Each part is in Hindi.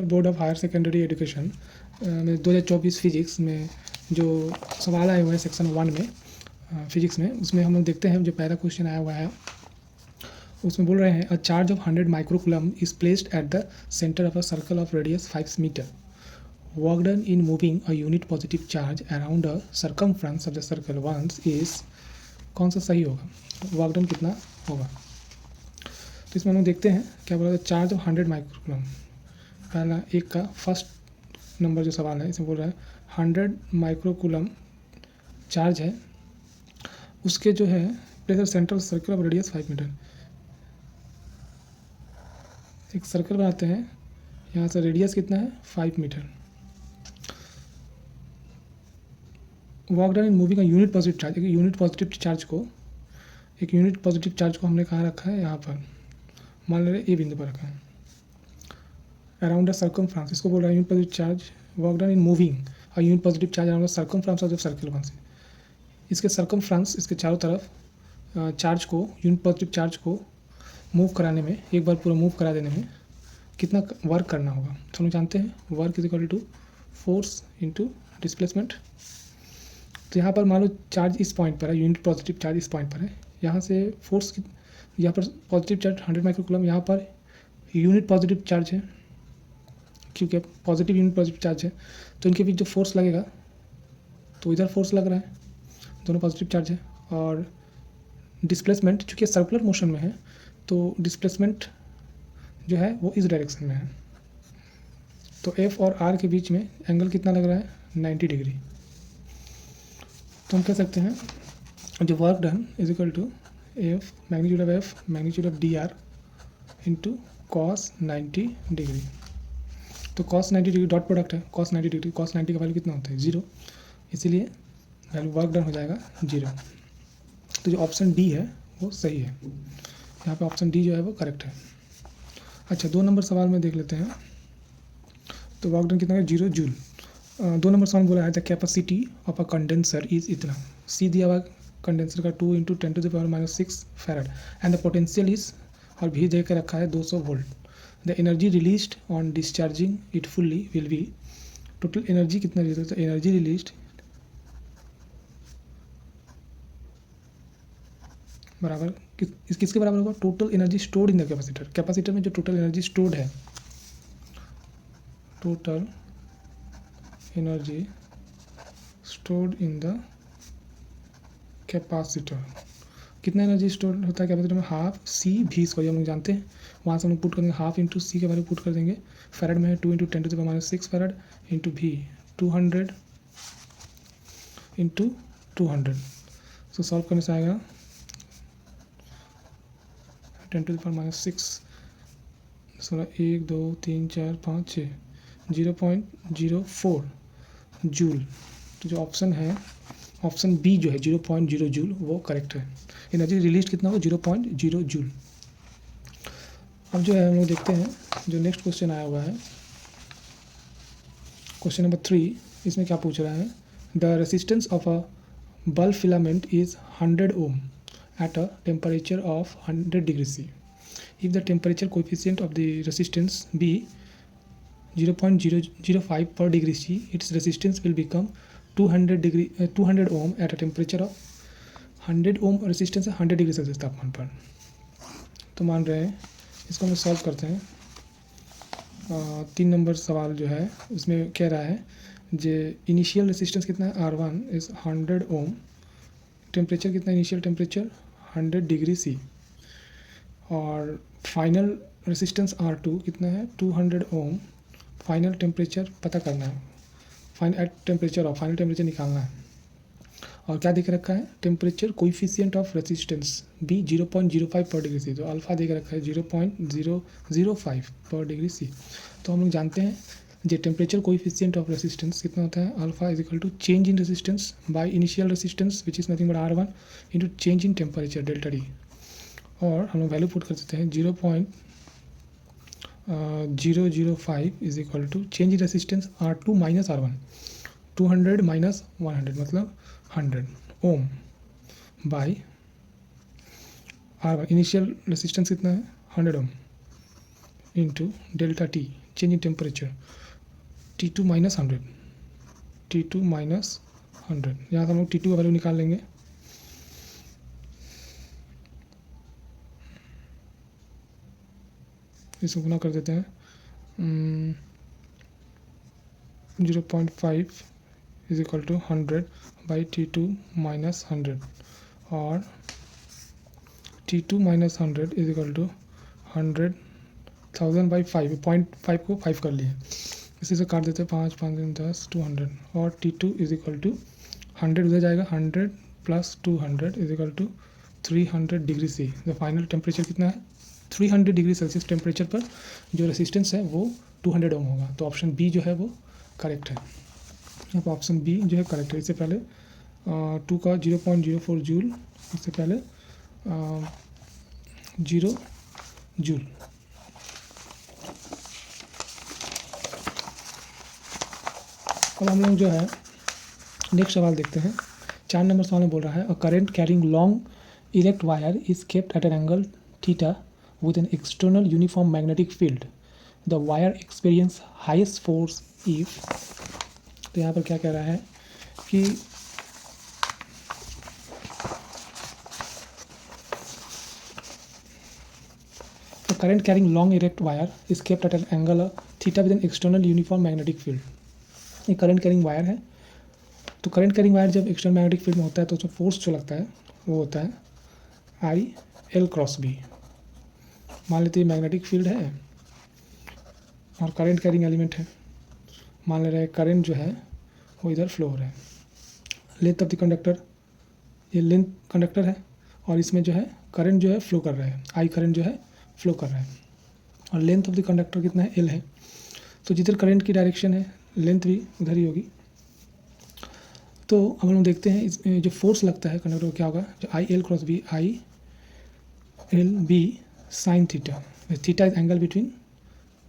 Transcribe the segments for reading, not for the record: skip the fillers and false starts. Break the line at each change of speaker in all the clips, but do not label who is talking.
Board of higher secondary education में 2024 फिजिक्स में जो सवाल आए हुए हैं सेक्शन 1 में फिजिक्स में, उसमें हम लोग देखते हैं जो पहला क्वेश्चन आया हुआ है उसमें बोल रहे हैं a charge of 100 microcoulomb is placed at the centre of a circle of radius 5 metre. Work done in moving a unit positive charge around a circumference of the circle once is. कौन सा सही होगा? वर्क डन कितना होगा? तो इसमें हम लोग देखते हैं क्या बोला था. चार्ज ऑफ 100 माइक्रोकूलम, पहला एक का फर्स्ट नंबर जो सवाल है इसमें बोल रहा है 100 माइक्रोकूलम चार्ज है, उसके जो है place central circle of radius 5 metre. एक सर्कल बनाते हैं, यहाँ से रेडियस कितना है 5 metre. Work done in moving a unit positive charge, एक यूनिट पॉजिटिव चार्ज को हमने कहाँ रखा है, यहाँ पर मान लीजिए ए बिंदु पर रखा है. अराउंड द सर्कमफ्रेंस, इसको बोल रहा है unit positive charge. Work done in moving a unit positive charge around the circumference of the circle once. इसके सर्कमफ्रेंस, इसके चारों तरफ चार्ज को, यूनिट पॉजिटिव चार्ज को मूव कराने में, एक बार पूरा मूव करा देने में कितना वर्क करना होगा. तो हम जानते हैं work is equal to force into displacement. तो यहाँ पर मान लो चार्ज इस पॉइंट पर है, यूनिट पॉजिटिव चार्ज इस पॉइंट पर है, यहाँ से फोर्स यहाँ पर पॉजिटिव चार्ज 100 माइक्रोकूलम, यहाँ पर यूनिट पॉजिटिव चार्ज है, क्योंकि पॉजिटिव यूनिट पॉजिटिव चार्ज है तो इनके बीच जो फोर्स लगेगा, तो इधर फोर्स लग रहा है, दोनों पॉजिटिव चार्ज है. और डिस्प्लेसमेंट चूँकि सर्कुलर मोशन में है तो डिस्प्लेसमेंट जो है वो इस डायरेक्शन में है. तो एफ और आर के बीच में एंगल कितना लग रहा है 90 डिग्री. तो हम कह सकते हैं जो work done is equal to F magnitude of D R into cos 90 degree. तो कॉस 90 डिग्री डॉट प्रोडक्ट है, कॉस 90 डिग्री, कॉस 90 का वैल्यू कितना होता है 0, इसीलिए वैल्यू वर्क डन हो जाएगा 0. तो जो ऑप्शन डी है वो सही है, यहाँ पे ऑप्शन डी जो है वो करेक्ट है. अच्छा, 2 नंबर सवाल में देख लेते हैं. तो वर्क डन कितना है 0 जूल. 2 नंबर सवाल बोला है the capacity of a condenser is इतना. सी दिया हुआ कंडेंसर का 2 × 10⁻⁻6 farad and the potential is, और भी दे के रखा है 200 volt. The energy released on discharging it fully will be. Total energy कितना रिलीज होता है, एनर्जी रिलीज्ड बराबर किसके बराबर होगा, total energy stored in the capacitor. Capacitor में जो टोटल एनर्जी स्टोर्ड है, total energy stored in the capacitor. कितना एनर्जी स्टोर होता है कैपेसिटर में, हाफ सी भी, इसको हम लोग जानते हैं. वहाँ से हम लोग पुट करेंगे हाफ इंटू सी के वैल्यू पुट कर देंगे. फैराड में है 2 × 10⁻⁶ फैराड इंटू भी 200 इंटू 200. तो सॉल्व करने से आएगा 10⁻⁶, 1 2 3 4 5 6 0.04 जूल. तो जो ऑप्शन है, ऑप्शन बी जो है 0.0 जूल वो करेक्ट है. एनर्जी रिलीज कितना हो 0.0 जूल. अब जो है हम लोग देखते हैं जो नेक्स्ट क्वेश्चन आया हुआ है, क्वेश्चन नंबर 3. इसमें क्या पूछ रहा है, the resistance of a bulb filament is 100 ohm at a temperature of 100 degrees C. If the temperature coefficient of the resistance be 0.005 per degree C, its resistance will become 200 ohm at a temperature of 100 ohm. Resistance है 100 डिग्री सेल्सियस तापमान पर. तो मान रहे हैं इसको हम सॉल्व करते हैं. 3 नंबर सवाल जो है उसमें कह रहा है जो इनिशियल रेसिस्टेंस कितना है R1 इज़ 100 ओम. टेम्परेचर कितना, इनिशियल टेम्परेचर 100 डिग्री सी, और फाइनल रेसिस्टेंस R2 कितना है 200 ओम. फाइनल टेम्परेचर पता करना है, फाइनल टेम्परेचर निकालना है. और क्या देख रखा है, temperature coefficient of resistance be 0.05 per degree C. तो अल्फा देख रखा है 0.005 पर डिग्री सी. तो हम लोग जानते हैं जो टेम्परेचर कोइफिशिएंट ऑफ रेसिस्टेंस कितना होता है, alpha is equal to change in resistance by initial resistance which is nothing but R1 into change in temperature delta D. और हम लोग वैल्यू पुट कर देते हैं 0.005 is equal to change in resistance R2 minus R1, 200 minus 100 मतलब 100 ओम बाय R1. इनिशियल रेसिस्टेंस कितना है 100 ohm into delta T. Change in temperature T2 minus 100, T2 minus 100, यहाँ से हम लोग T2 का वैल्यू निकाल लेंगे। इसको गुना कर देते हैं 0.5 is equal to 100 by T2 minus 100, और T2 minus 100 is equal to 100,000 by 5, 0.5 को 5 कर लिए, इसी से काट देते हैं 5 5 10 200, और T2 इज इक्वल टू 100 उधर जाएगा, 100 plus 200 is equal to 300 degree C. The final temperature कितना है? 300 डिग्री सेल्सियस टेम्परेचर पर जो रेसिस्टेंस है वो 200 ओम होगा। तो ऑप्शन बी जो है वो करेक्ट है। यहाँ पर ऑप्शन बी जो है करेक्ट है। इससे पहले 2 का 0.04 जूल, इससे पहले 0 जूल। अब हम लोग जो है नेक्स्ट सवाल देखते हैं। 4 नंबर सवाल में बोल रहा है a current carrying long erect wire is kept eight an angle theta with an external uniform magnetic field. The wire experience highest force if, तो यहाँ पर क्या कह रहा है कि the current carrying long erect wire is kept at an angle theta with an external uniform magnetic field. ये करंट कैरिंग वायर है। तो करंट कैरिंग वायर जब एक्सटर्नल मैग्नेटिक फील्ड में होता है तो उसमें फोर्स जो लगता है वो होता है I L × B। मान लेते हैं मैग्नेटिक फील्ड है और करंट कैरिंग एलिमेंट है। मान ले रहे हैं करंट जो है वो इधर फ्लो हो रहा है। लेंथ ऑफ द कंडक्टर, ये लेंथ कंडक्टर है और इसमें जो है करंट जो है फ्लो कर रहा है, आई करंट जो है फ्लो कर रहा है, और लेंथ ऑफ द कंडक्टर कितना है? L है। तो जिधर करंट की डायरेक्शन है लेंथ भी उधर ही होगी। तो अब हम लोग देखते हैं इसमें जो फोर्स लगता है कंडक्टर को क्या होगा, जो I L × B, I L B sine theta. Theta is angle between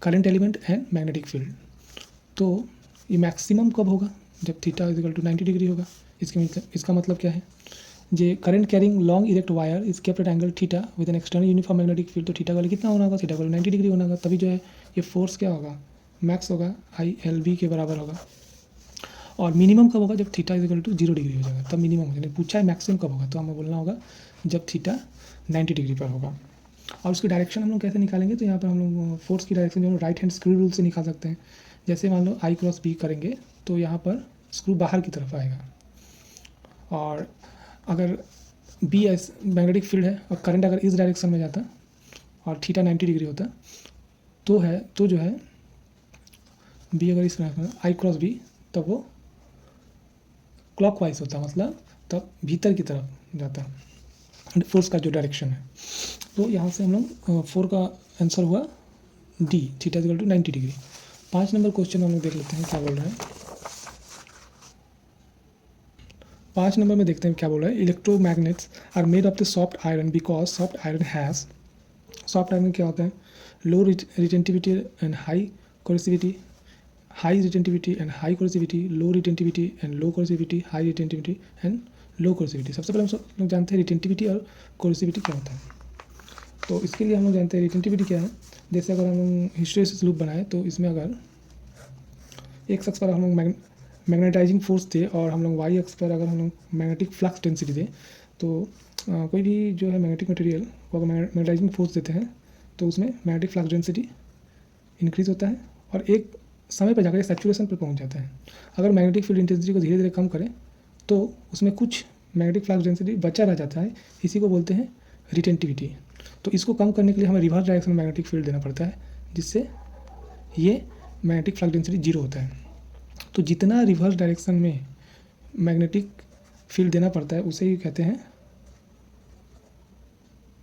current element and magnetic field. तो ये मैक्सिमम कब होगा? जब theta is equal to 90 degree होगा। इसका मतलब क्या है? जे current carrying long erect wire is kept at angle theta with an external uniform magnetic field. तो थीटा वाले कितना होना होगा? थीटा वाले 90 डिग्री होना होगा। तभी जो है ये फोर्स क्या होगा? मैक्स होगा, ILB के बराबर होगा। और मिनिमम कब होगा? जब theta is equal to 0 degree हो जाएगा, तब मिनिमम हो जाएगा। पूछा है मैक्सिमम कब होगा, तो हमें बोलना होगा जब थीटा 90 डिग्री पर होगा। और उसकी डायरेक्शन हम लोग कैसे निकालेंगे? तो यहाँ पर हम लोग फोर्स की डायरेक्शन जो राइट हैंड स्क्रू रूल से निकाल सकते हैं। जैसे मान लो I × B करेंगे तो यहाँ पर स्क्रू बाहर की तरफ आएगा, और अगर B मैग्नेटिक फील्ड है और करंट अगर इस डायरेक्शन में जाता और थीटा 90 डिग्री होता तो जो है B अगर इस तरह I × B तब वो क्लॉकवाइज होता, मतलब तब भीतर की तरफ जाता फोर्स का जो डायरेक्शन है। तो यहाँ से हम लोग 4 का आंसर हुआ D, theta equal to 90 degree. 5 number question हम लोग देख लेते हैं क्या बोल रहा है। 5 नंबर में देखते हैं क्या बोल रहा है। Electromagnets are made of the soft iron because soft iron has, soft iron क्या होता है? Low retentivity and high coercivity, high retentivity and high coercivity, low retentivity and low coercivity, high retentivity and low coercivity. सबसे पहले हम सब लोग जानते हैं रिटेंटिविटी और कोरेसिविटी क्या होता है। तो इसके लिए हम लोग जानते हैं रिटेंटिविटी क्या है। जैसे अगर हम लोग हिस्टैरिसीस लूप बनाए तो इसमें अगर एक अक्ष पर हम लोग मैग्नेटाइजिंग फोर्स थे और हम लोग वाई अक्ष पर अगर हम लोग मैग्नेटिक फ्लक्स डेंसिटी थे, तो कोई भी जो है मैग्नेटिक मटेरियल को अगर मैग्नेटाइजिंग फोर्स देते हैं तो उसमें मैग्नेटिक फ्लक्स डेंसिटी इंक्रीज़ होता है और एक समय पर जाकर सैचुरेशन पर पहुंच जाता है। अगर मैग्नेटिक फील्ड इंटेंसिटी को धीरे धीरे कम करें तो उसमें कुछ मैग्नेटिक फ्लक्स डेंसिटी बचा रह जाता है, इसी को बोलते हैं रिटेंटिविटी। तो इसको कम करने के लिए हमें रिवर्स डायरेक्शन में मैग्नेटिक फील्ड देना पड़ता है, जिससे ये मैग्नेटिक फ्लक्स डेंसिटी 0 होता है। तो जितना रिवर्स डायरेक्शन में मैग्नेटिक फील्ड देना पड़ता है उसे ही कहते हैं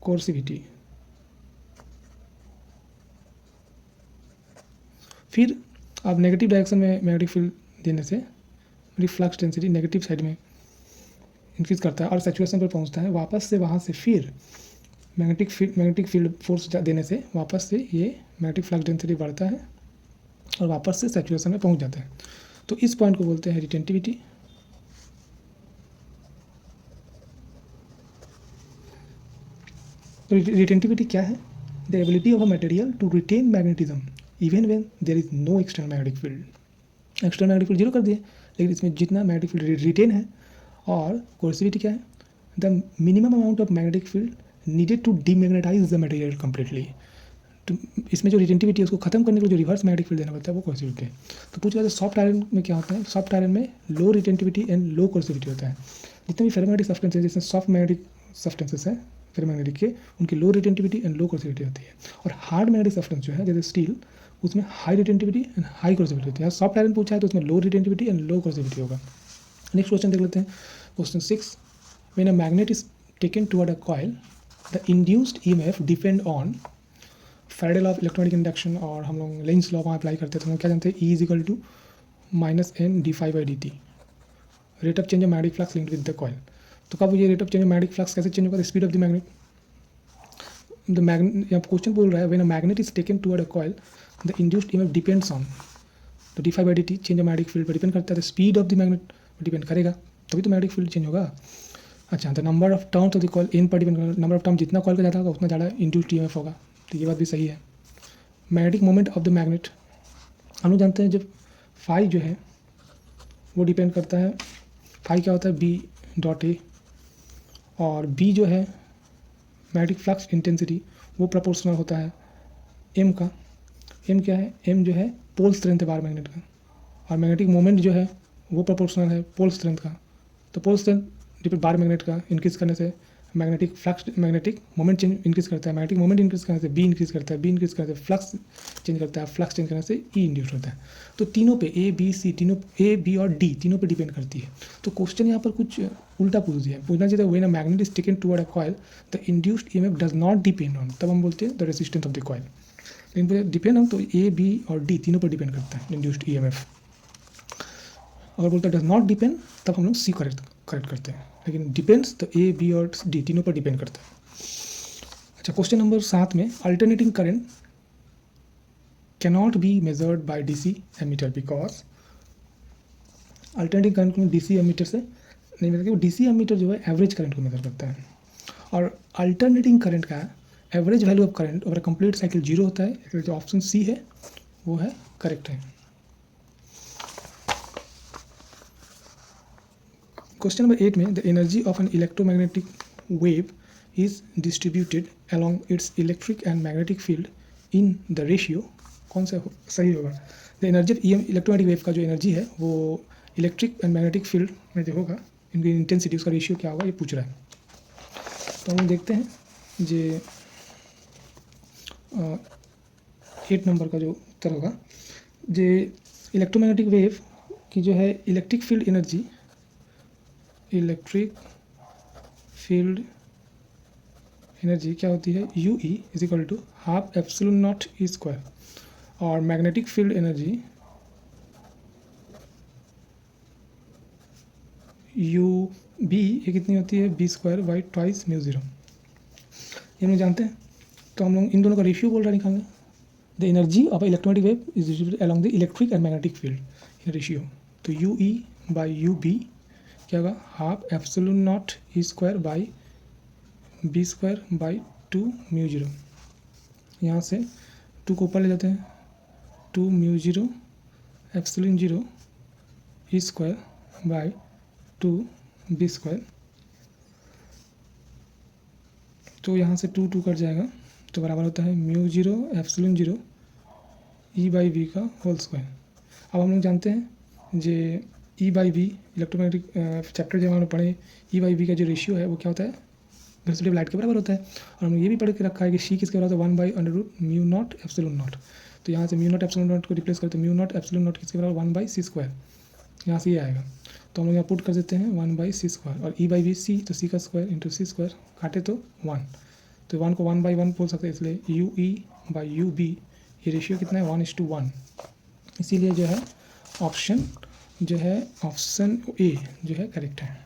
कोर्सिविटी। फिर अब नेगेटिव डायरेक्शन में मैग्नेटिक फील्ड देने से मेरी फ्लक्स डेंसिटी नेगेटिव साइड में इंक्रीज करता है और सैचुरेशन पर पहुंचता है। वापस से वहाँ से फिर मैग्नेटिक फील्ड फोर्स देने से वापस से ये मैग्नेटिक फ्लक्स डेंसिटी बढ़ता है और वापस से सैचुरेशन में पहुंच जाता है। तो इस पॉइंट को बोलते हैं रिटेंटिविटी। तो रिटेंटिविटी क्या है? The ability of a material to retain magnetism even when there is no external magnetic field. External magnetic field zero कर दिए, लेकिन इसमें जितना मैग्नेटिक फील्ड रिटेन है और कोर्सिविटी क्या है, the minimum amount of magnetic field needed to demagnetise the material completely. तो इसमें जो रिटेंटिविटी है उसको खत्म करने के लिए जो रिवर्स मैग्नेटिक फील्ड देना पड़ता है वो कोर्सिविटी है। तो पूछ रहा है सॉफ्ट आयरन में क्या होता है, सॉफ्ट आयरन में लो रिटेंटिविटी एंड लो कोर्सिविटी होता है। जितने भी फेरोमैग्नेटिक सब्सटेंस है, जिसमें सॉफ्ट मैग्नेटिक सब्सटेंसेस है फेरोमैग्नेटिक के, उनकी लो रिटेंटिविटी एंड लो कोर्सिविटी होती है। और हार्ड मैग्नेटिक सब्सटेंस जो है जैसे स्टील, उसमें हाई रिटेंटिविटी एंड हाई कोर्सिविटी होती है। सॉफ्ट आयरन पूछा है तो उसमें लो रिटेंटिविटी एंड लो कोर्सिविटी होगा। नेक्स्ट क्वेश्चन देख लेते हैं, question 6, when a magnet is taken toward a coil the induced EMF depend on Faraday law of electromagnetic induction, और हम लोग लेंस लॉ वहाँ अप्लाई करते थे, हम लोग क्या जानते हैं, E is equal to -n d∅dt, rate of change of magnetic flux linked with the coil. तो कब ये rate of change of magnetic flux कैसे चेंज होगा, the speed of the magnet. The magnet, यहाँ क्वेश्चन बोल रहा है when a magnet is taken toward a coil the induced EMF depends on, तो d∅dt change of magnetic field पर डिपेंड करता है, तो speed of the magnet depend करेगा, तभी तो मैग्नेटिक फील्ड चेंज होगा। अच्छा, the number of terms of the coil n पर डिपेंड करेगा, नंबर ऑफ टर्म जितना कॉइल का ज़्यादा होगा उतना ज़्यादा इंड्यूस्ड ईएमएफ होगा, तो ये बात भी सही है। Magnetic moment of the magnet, हम लोग जानते हैं जब फाई जो है वो डिपेंड करता है, फाई क्या होता है B.A, और B जो है मैग्नेटिक फ्लक्स इंटेंसिटी वो प्रोपोर्शनल होता है M का। M क्या है, M जो है पोल स्ट्रेंथ है बार मैग्नेट का, और मैग्नेटिक मोमेंट जो है वो प्रोपोर्शनल है पोल स्ट्रेंथ का। तो pole strength depend bar magnet का इंक्रीज करने से magnetic flux, magnetic moment change increase करता है, मैग्नेटिक मोमेंट इंक्रीज करने से बी इंक्रीज करता है, बी इंक्रीज करने से फ्लक्स चेंज करता है, फ्लक्स चेंज करने से ई इंड्यूस होता है। तो तीनों पे ए बी सी, तीनों ए बी और डी तीनों पे डिपेंड करती है। तो क्वेश्चन यहाँ पर कुछ उल्टा पूछ दिया है, पूछना चाहिए when a magnet is taken toward a coil the induced EMF does not depend on, तब हम बोलते हैं the resistance of the coil. लेकिन डिपेंड ऑन तो ए बी और डी तीनों पर डिपेंड करता है इंड्यूस्ड ईएमएफ। अगर बोलता है डज नॉट डिपेंड तब हम लोग सी करेक्ट करते हैं, लेकिन डिपेंड्स तो ए बी और डी तीनों पर डिपेंड करता है। अच्छा, क्वेश्चन नंबर 7 में alternating current cannot be measured by DC ammeter because, alternating current को डीसी एमीटर से नहीं मेजर करते, डीसी एमीटर जो है एवरेज करंट को मेजर करता है, और अल्टरनेटिंग करंट का average value of current over complete cycle 0 होता है, इसलिए जो ऑप्शन सी है वो है करेक्ट है। क्वेश्चन नंबर 8 में the energy of an electromagnetic wave is distributed along its electric and magnetic field in the ratio, कौन सा सही होगा, the energy of electromagnetic wave का जो एनर्जी है वो इलेक्ट्रिक एंड मैग्नेटिक फील्ड में जो होगा, इनकी इंटेंसिटी उसका रेशियो क्या होगा ये पूछ रहा है। तो हम देखते हैं जे 8 नंबर का जो उत्तर होगा, जे इलेक्ट्रोमैग्नेटिक वेव की जो है electric field energy, electric field energy क्या होती है, U E is equal to half epsilon naught E square, और magnetic field energy U B ये कितनी होती है, B square by twice mu zero, ये हम लोग जानते हैं। तो हम लोग इन दोनों का रेशियो बोल रहा है निकालना, the energy of electromagnetic wave is distributed along the electric and magnetic field in ratio, तो U E by U B क्या होगा, half epsilon naught E square by B square by 2 mu zero, यहाँ से 2 को ऊपर ले जाते हैं, 2 mu zero epsilon zero E square by 2 B square, तो यहाँ से 2 कट जाएगा तो बराबर होता है mu zero epsilon zero E by B का होल स्क्वायर। अब हम लोग जानते हैं जे E by B electromagnetic chapter जब हम लोग पढ़े, ई बाई बी का जो रेशियो है वो क्या होता है, वेलोसिटी ऑफ लाइट के बराबर होता है। और हमने ये भी पढ़ के रखा है कि सी किसके बराबर होता है, 1/√μ नॉट एप्सिलॉन नॉट, तो यहाँ से म्यू नॉट एप्सिलॉन नॉट को रिप्लेस करते हैं, म्यू नॉट एप्सिलॉन नॉट किसके बराबर 1/c², यहाँ से ये आएगा, तो हम लोग यहाँ पुट कर देते हैं 1/c², और ई बाई बी सी, तो सी का स्क्वायर इंटू सी स्क्वायर काटे तो 1, तो 1 को 1/1 बोल सकते हैं, इसलिए U E by U B ये रेशियो कितना है 1:1, इसीलिए जो है ऑप्शन ए जो है करेक्ट है।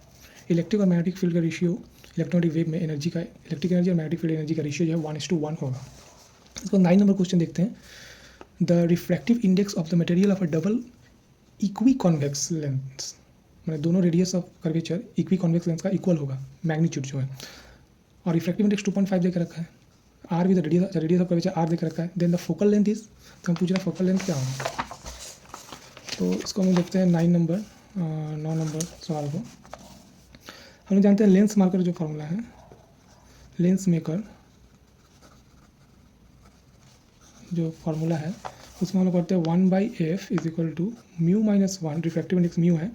इलेक्ट्रिक और मैग्नेटिक फील्ड का रेशियो इलेक्ट्रोमैग्नेटिक वेव में एनर्जी का, इलेक्ट्रिक एनर्जी और मैग्नेटिक फील्ड एनर्जी का रेशियो जो है 1:1 होगा। इसको 9 नंबर क्वेश्चन देखते हैं, the refractive index of the material of a double equiconvex lens, मैंने दोनों radius of curvature equiconvex lens का इक्वल होगा मैग्नीट्यूड जो है, और रिफ्रैक्टिव इंडेक्स 2.5 देकर रखा है, R with radius of curvature R देख रखा है, then the focal length is, तो हम पूछ रहे हैं फोकल लेंथ क्या होगा। तो इसको हम देखते हैं 9 नंबर सवाल को। हम लोग जानते हैं लेंस मार्कर जो फार्मूला है, लेंस मेकर जो फार्मूला है उसमें हम लोग पढ़ते हैं 1/f is equal to mu minus 1, refractive index mu है,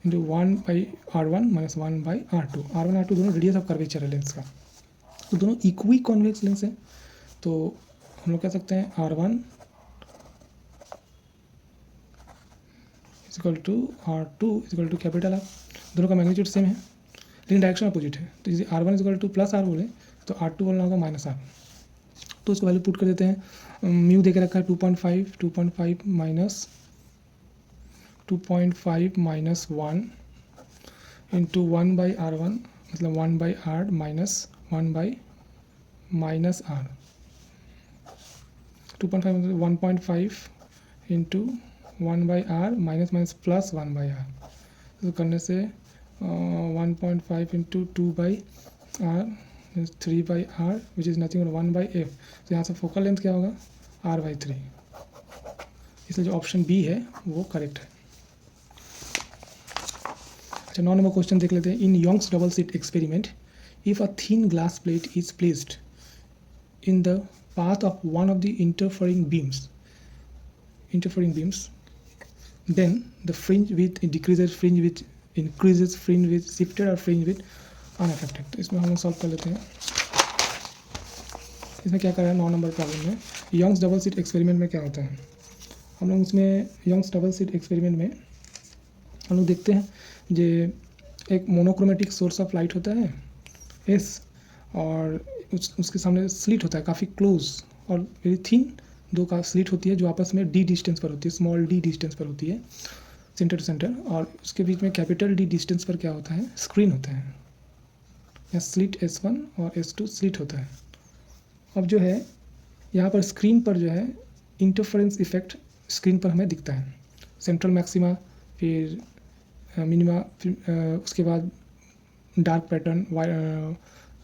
into 1/r1 minus 1/r2। r1 r2 दोनों रेडियस ऑफ कर्वेचर है लेंस का, तो दोनों इक्वी कॉन्वेक्स लेंस है। तो हम लोग कह सकते हैं r1 is equal to r2 is equal to capital R। दोनों का मैग्नीट्यूड सेम है लेकिन डायरेक्शन अपोजिट है। तो जैसे r1 is equal two plus r बोले तो r2 बोलना होगा माइनस r। तो उसको वैल्यू पुट कर देते हैं। म्यू दे के रखा है 2.5 माइनस 1 इंटू 1/r1 मतलब 1/r माइनस 1/माइनस r। 2.5 मतलब 1.5 into 1/r minus minus plus 1/r। तो करने से 1.5 into 2/r 3/r which is nothing 1/f। तो यहाँ से फोकल लेंथ क्या होगा r/3, इसलिए जो ऑप्शन बी है वो करेक्ट है। अच्छा 9 नंबर क्वेश्चन देख लेते हैं। In Young's double slit experiment if a thin glass plate is placed in the path of one of the interfering beams, then the fringe width decreases, fringe width increases, fringe width shifted और fringe width unaffected। तो इसमें हम लोग सॉल्व कर लेते हैं। इसमें क्या कर रहा है 9 नंबर प्रॉब्लम में, यंग्स डबल स्लिट एक्सपेरिमेंट में क्या होता है। हम लोग इसमें यंग्स डबल स्लिट एक्सपेरिमेंट में हम लोग देखते हैं जो एक मोनोक्रोमेटिक सोर्स ऑफ लाइट होता है एस, और उसके सामने स्लिट होता है काफ़ी क्लोज और वेरी थिन, दो का स्लिट होती है जो आपस में डी डिस्टेंस पर होती है, स्मॉल डी डिस्टेंस पर होती है सेंटर टू सेंटर, और उसके बीच में कैपिटल डी डिस्टेंस पर क्या होता है स्क्रीन होता है, या स्लिट S1 और S2 स्लिट होता है। अब जो है यहाँ पर स्क्रीन पर जो है इंटरफेरेंस इफेक्ट स्क्रीन पर हमें दिखता है, सेंट्रल मैक्सिमा, फिर मिनिमा, उसके बाद dark pattern,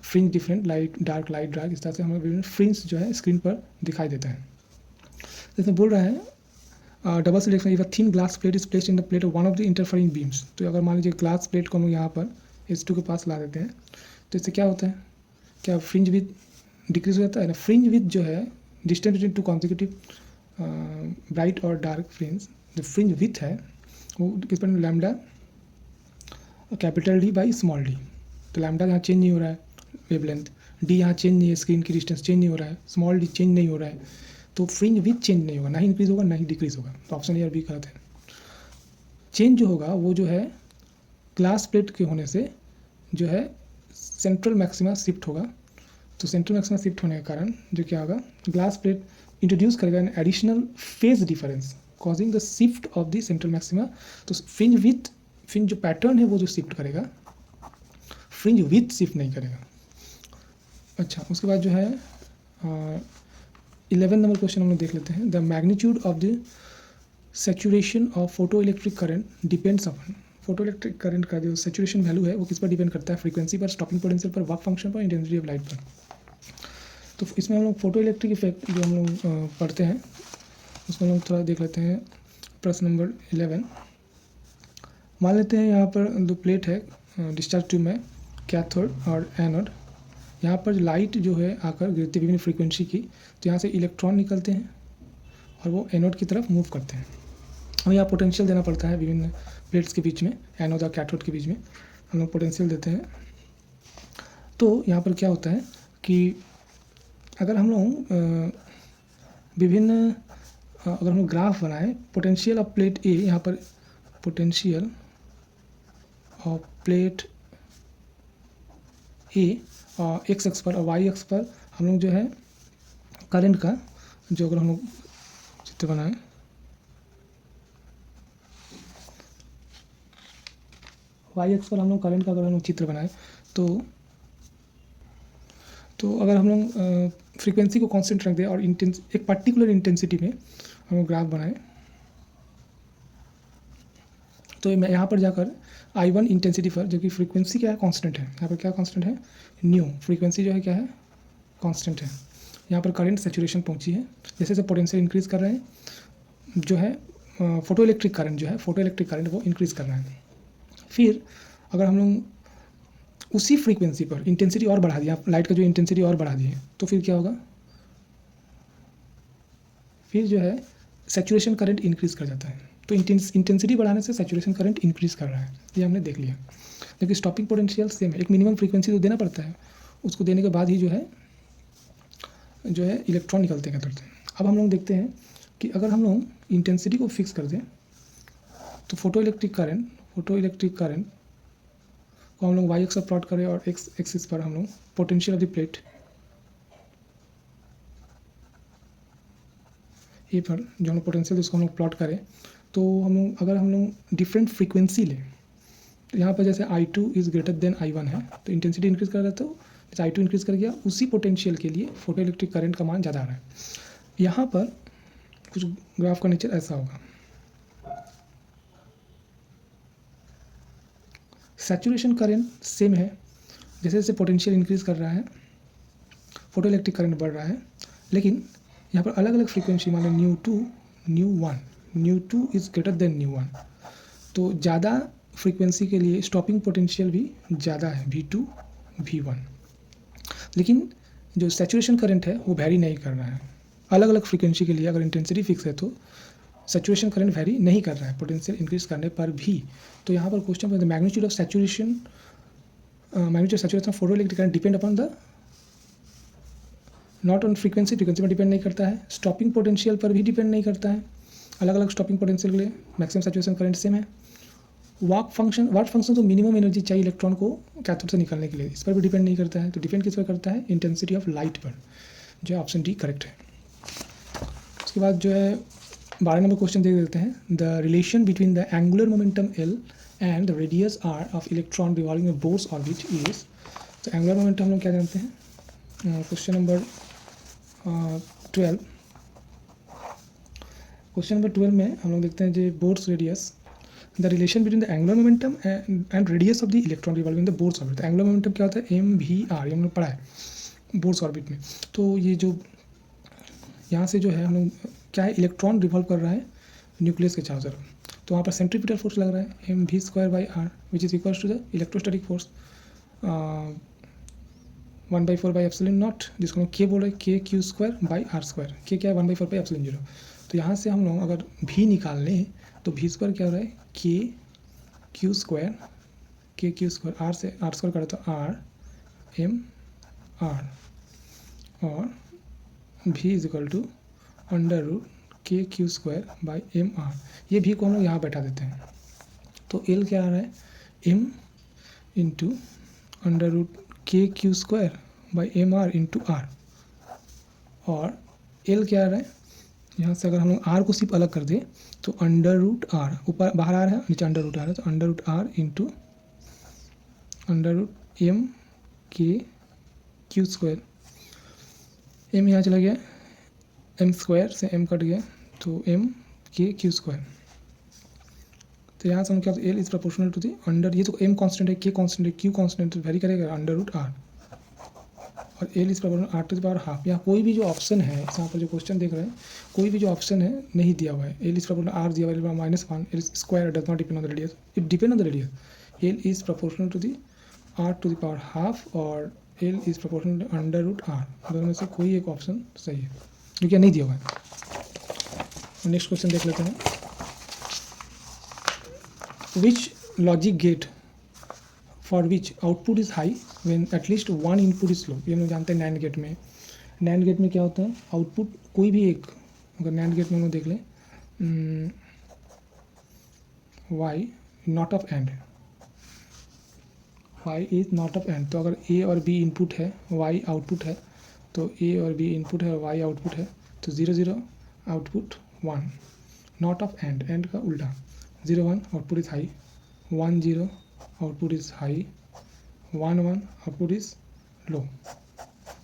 fringe different, light dark, इस तरह से हमें विभिन्न फ्रिंज जो है स्क्रीन पर दिखाई देता है। इसमें बोल रहा है double slit if a thin glass plate is placed in the plate of one of the interfering beams. तो अगर मान लीजिए ग्लास प्लेट को हम यहाँ पर S2 के पास ला देते हैं तो इससे क्या होता है, क्या फ्रिंज विथ डिक्रीज हो जाता है ना। फ्रिंज विथ जो है distance between two consecutive bright और डार्क फ्रिंज, जो फ्रिंज विथ है वो किस पर lambda capital D by small d। तो लैम्डा यहाँ चेंज नहीं हो रहा है, वेवलेंथ d यहाँ चेंज नहीं है, स्क्रीन की डिस्टेंस चेंज नहीं हो रहा है, स्मॉल d चेंज नहीं हो रहा है, तो फ्रिंज विथ चेंज नहीं होगा, ना ही इंक्रीज होगा ना ही डिक्रीज होगा। तो ऑप्शन ए और बी गलत है। चेंज जो होगा वो जो है ग्लास प्लेट के होने से जो है सेंट्रल मैक्सिमा शिफ्ट होगा। तो सेंट्रल मैक्सिमा शिफ्ट होने के कारण जो क्या होगा, ग्लास प्लेट इंट्रोड्यूस करेगा an additional phase difference causing the shift of the central maxima. तो फ्रिंज जो पैटर्न है वो जो शिफ्ट करेगा, फ्रिंज विथ शिफ्ट नहीं करेगा। अच्छा उसके बाद जो है 11 नंबर क्वेश्चन हम लोग देख लेते हैं। The magnitude of the saturation of photo electric current depends upon, photo electric current का जो सैचुरेशन वैल्यू है वो किस पर डिपेंड करता है, फ्रीक्वेंसी पर, स्टॉपिंग पोटेंशियल पर, वर्क फंक्शन पर, इंटेंसिटी ऑफ लाइट पर। तो इसमें हम लोग फोटो इलेक्ट्रिक इफेक्ट जो हम लोग पढ़ते हैं उसमें हम लोग थोड़ा देख लेते हैं। प्रश्न नंबर 11 मान लेते हैं यहाँ पर दो प्लेट है डिस्चार्ज ट्यूब में, कैथोड और एनोड। यहाँ पर लाइट जो है आकर गिरती विभिन्न फ्रीक्वेंसी की, तो यहाँ से इलेक्ट्रॉन निकलते हैं और वो एनोड की तरफ मूव करते हैं। हमें यहाँ पोटेंशियल देना पड़ता है विभिन्न प्लेट्स के बीच में, एनोड और कैथोड के बीच में हम लोग पोटेंशियल देते हैं। तो यहाँ पर क्या होता है कि अगर हम लोग विभिन्न अगर हम ग्राफ बनाएं, पोटेंशियल ऑफ प्लेट ए, यहाँ पर potential of plate A x x पर और वाई एक्स पर हम लोग जो है करंट का जो अगर हम लोग चित्र बनाएं, वाई एक्स पर हम लोग करंट का अगर हम लोग चित्र बनाएं तो अगर हम लोग फ्रीक्वेंसी को कांस्टेंट रख दें और एक पर्टिकुलर इंटेंसिटी में हम लोग ग्राफ बनाएं, तो मैं यहाँ पर जाकर I1 इंटेंसिटी पर, जो कि फ्रीक्वेंसी क्या है कांस्टेंट है, यहाँ पर क्या कांस्टेंट है न्यू, फ्रीक्वेंसी जो है क्या है कांस्टेंट है। यहाँ पर करंट सेचुरेशन पहुँची है। जैसे जैसे पोटेंशियल इंक्रीज़ कर रहे हैं जो है फोटो इलेक्ट्रिक करंट जो है फोटो इलेक्ट्रिक करंट वो इंक्रीज़ कर रहा है। फिर अगर हम लोग उसी फ्रीक्वेंसी पर इंटेंसिटी और बढ़ा दिया, लाइट का जो इंटेंसिटी और बढ़ा दिए, तो फिर क्या होगा, फिर जो है सैचुरेशन करंट इंक्रीज़ कर जाता है। तो इंटेंसिटी बढ़ाने से सैचुरेशन करंट इंक्रीज़ कर रहा है, ये हमने देख लिया। लेकिन स्टॉपिंग पोटेंशियल सेम है, एक मिनिमम फ्रीक्वेंसी तो देना पड़ता है, उसको देने के बाद ही जो है इलेक्ट्रॉन निकलते हैं अंदर से। अब हम लोग देखते हैं कि अगर हम लोग इंटेंसिटी को फिक्स कर दें तो फोटो इलेक्ट्रिक करंट को हम लोग वाई एक्स पर प्लॉट करें और एक्स एक्सिस पर हम लोग पोटेंशियल ऑफ द प्लेट ए पर जो हम लोग पोटेंशियल उसको हम लोग प्लॉट करें, तो अगर हम लोग डिफरेंट फ्रीक्वेंसी लें, तो यहाँ पर जैसे I2 is greater then I1 है, तो इंटेंसिटी इंक्रीज़ कर रहा है, तो जैसे I2 इंक्रीज़ कर गया, उसी पोटेंशियल के लिए फोटो इलेक्ट्रिक करंट का मान ज़्यादा आ रहा है। यहाँ पर कुछ ग्राफ का नेचर ऐसा होगा, सैचुरेशन करंट सेम है, जैसे जैसे पोटेंशियल इंक्रीज़ कर रहा है फोटो इलेक्ट्रिक करंट बढ़ रहा है, लेकिन यहाँ पर अलग अलग फ्रीक्वेंसी मान लो nu two is greater than nu one, तो ज़्यादा फ्रीक्वेंसी के लिए स्टॉपिंग पोटेंशियल भी ज़्यादा है V2 V1, लेकिन जो सैचुरेशन करंट है वो वैरी नहीं कर रहा है। अलग अलग फ्रीक्वेंसी के लिए अगर इंटेंसिटी फिक्स है तो सैचुरेशन करंट वैरी नहीं कर रहा है पोटेंशियल इंक्रीज करने पर भी। तो यहाँ पर क्वेश्चन पर magnitude of saturation photo electric current depend upon the not on frequency पर डिपेंड नहीं करता है, स्टॉपिंग पोटेंशियल पर भी डिपेंड नहीं करता है। अलग अलग स्टॉपिंग पोटेंशियल के लिए मैक्सिमम सैचुरेशन करंट सेम है। वर्क फंक्शन तो मिनिमम एनर्जी चाहिए इलेक्ट्रॉन को कैथोड से निकलने के लिए, इस पर भी डिपेंड नहीं करता है। तो डिपेंड किस पर करता है, इंटेंसिटी ऑफ लाइट पर, जो है ऑप्शन डी करेक्ट है। उसके बाद जो है 12 नंबर क्वेश्चन देख देते हैं, the relation between the angular momentum L and the radius R of electron revolving the Bohr's orbit is. तो एंगुलर मोमेंटम हम लोग क्या जानते हैं, क्वेश्चन नंबर 12 में हम लोग देखते हैं जो Bohr's radius, the relation between the angular momentum and radius of the electron revolving the Bohr's orbit. Angular momentum क्या होता है, MVR, ये हम लोग पढ़ा है बोर्स ऑर्बिट में। तो ये जो यहाँ से जो है हम लोग क्या है, इलेक्ट्रॉन रिवॉल्व कर रहा है न्यूक्लियस के चारों तरफ, तो वहाँ पर सेंट्रीपिटल फोर्स लग रहा है mv²/r which is equals to the electrostatic force 1/4/ε0, जिसको हम K बोल रहे हैं KQ²/r²। K क्या है, 1/4/ε0। तो यहाँ से हम लोग अगर V निकाल लें तो V² क्या हो रहा है, KQ², R से R² करें तो RmR, और V is equal to √KQ²/mR। ये V को हम लोग यहाँ बैठा देते हैं, तो L क्या आ रहा है, M into √KQ²/mR into R, और L क्या आ रहा है, यहाँ से अगर हम लोग R को सिर्फ अलग कर दें तो √R, ऊपर बाहर आ रहा है, नीचे √R आ रहा है, तो √R इंटू √MKQ², M यहाँ चला गया, M² से M कट गया, तो MKQ²। तो यहाँ से हम क्या, L is proportional to the under, ये तो M कांस्टेंट है, K कांस्टेंट है, Q कांस्टेंट है, वेरी करेगा √R, और L इज प्रोपोर्शनल R⁻²। यहाँ कोई भी जो ऑप्शन है, यहाँ पर जो क्वेश्चन देख रहे हैं, कोई भी जो ऑप्शन है नहीं दिया हुआ है। L इज प्रोपोर्शनल R दिया हुआ है -1, L² does not depend on the radius, it depend on the radius. L is proportional to the R⁻², और L इज प्रोपोर्शनल √R। दोनों में से कोई एक ऑप्शन सही है, जो कि नहीं दिया हुआ है। नेक्स्ट क्वेश्चन देख लेते हैं, which logic gate for which output is high when at least one input is low. ये हम लोग जानते हैं नैंड गेट में। नैंड गेट में क्या होता है, आउटपुट कोई भी एक, अगर नैंड गेट में हम लोग देख लें, Y not of and, Y is not of and. तो अगर ए और बी इनपुट है, वाई आउटपुट है, तो ए और बी इनपुट है और वाई आउटपुट है, तो 0 0 output 1, not of and, and का उल्टा, 0 1 output is high, 1 0 output is high, 1 1 output is low.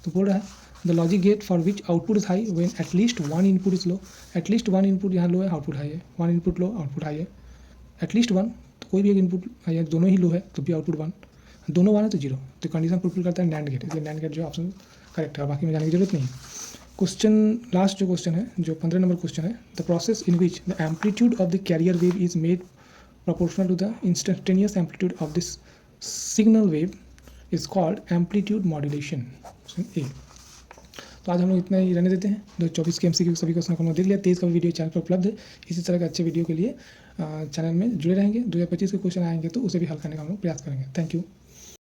तो बोल रहा है the logic gate for which output is high when at least one input is low. At least one input यहाँ लो है, आउटपुट हाई है, one input low, output high है। एटलीस्ट वन, तो कोई भी एक इनपुट हाई है, दोनों ही लो है तो भी आउटपुट 1, दोनों 1 है तो 0। तो कंडीशन फुलफिल करता है नैंड गेट, इसलिए नैंड गेट जो ऑप्शन करेक्ट है, बाकी में जाने की जरूरत नहीं है। क्वेश्चन लास्ट जो क्वेश्चन है, जो 15 नंबर क्वेश्चन है, the process in which the amplitude of the carrier wave is made proportional to the instantaneous amplitude of this signal wave is called amplitude modulation. A. तो आज हम लोग इतना ही रहने देते हैं। 2024 के MCQ सभी क्वेश्चन को हम लोग देख लिया। 23 का भी वीडियो चैनल पर उपलब्ध है। इसी तरह के अच्छे वीडियो के लिए चैनल में जुड़े रहेंगे। 2025 के क्वेश्चन आएंगे तो उसे भी हल करने का हम लोग प्रयास करेंगे। Thank you.